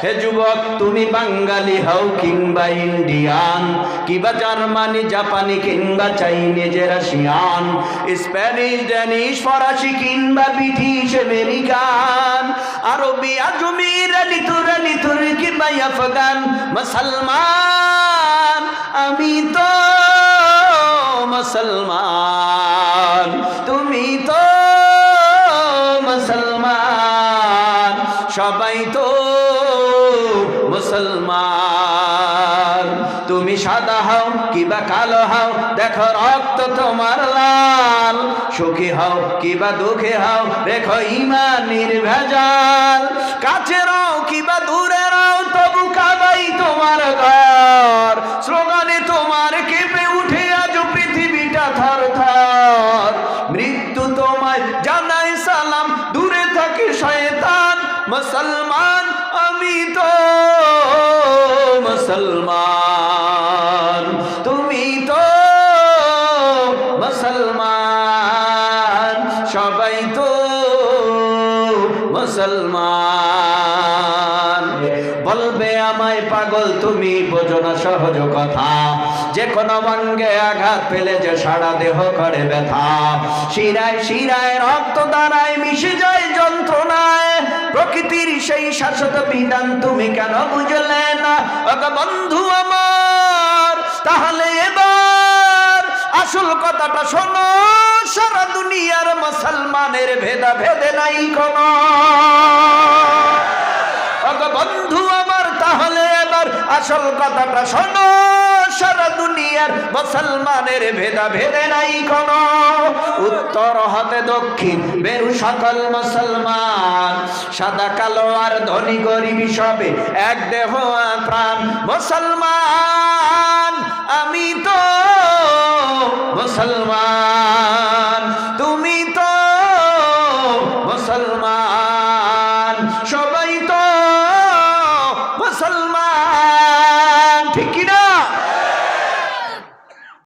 হে যুবক, তুমি বাঙালি হও কিংবা ইন্ডিয়ান, কিংবা জার্মানি, জাপানি কিংবা চাইনিজ, রাশিয়ান, স্প্যানিশ, ড্যানিশ, ফরাসি কিংবা ব্রিটিশ, আমেরিকান, আরবি, আজমি, ইরানি, তুরানি, তুর্কি বা আফগান, মুসলমান আমি তো মুসলমান, তুমি তো মুসলমান, সবাই তো মুসলমান। তুমি সাদা হও কিবা কালো হও, দেখো রক্ত তোমার লাল, সুখী হও কিবা দুঃখী হও, দেখো ঈমানের ভেজাল, কাছে রও কিবা দূরে রও, তবু কাবাই তোমার ঘর, স্লোগানে তোমার কেঁপে উঠে আজ পৃথিবীটা থর থর, মৃত্যু তোমায় জানাই সালাম, দূরে থাকে শয়তান, মুসলমান আমি তো মুসলমান, তুমি তো মুসলমান, সবাই তো মুসলমান। বলবে আমায় পাগল, তুমি বোঝো না সহজ কথা, যে কোনো অঙ্গে আঘাত পেলে যে সারা দেহ করে ব্যথা, শিরায় শিরায় রক্ত দ্বারায় মিশে যায় যন্ত্রণায়, প্রকৃতির সেই শাশ্বত বিধান তুমি কেন বুঝলে না? ওগো বন্ধু আমার, তাহলে এবার আসল কথাটা শোনো, সারা দুনিয়ার মুসলমানের ভেদা ভেদে নাই কোনো। ওগো বন্ধু আমার, তাহলে এবার আসল কথাটা শোনো, সারা দুনিয়ার মুসলমানের ভেদা ভেদে নাই কোনো। উত্তর হতে দক্ষিণ বেরু সকল মুসলমান, সাদা কালো আর ধনী গরিব সবে এক দেহ প্রাণ, মুসলমান আমি তো মুসলমান, তুমি তো মুসলমান।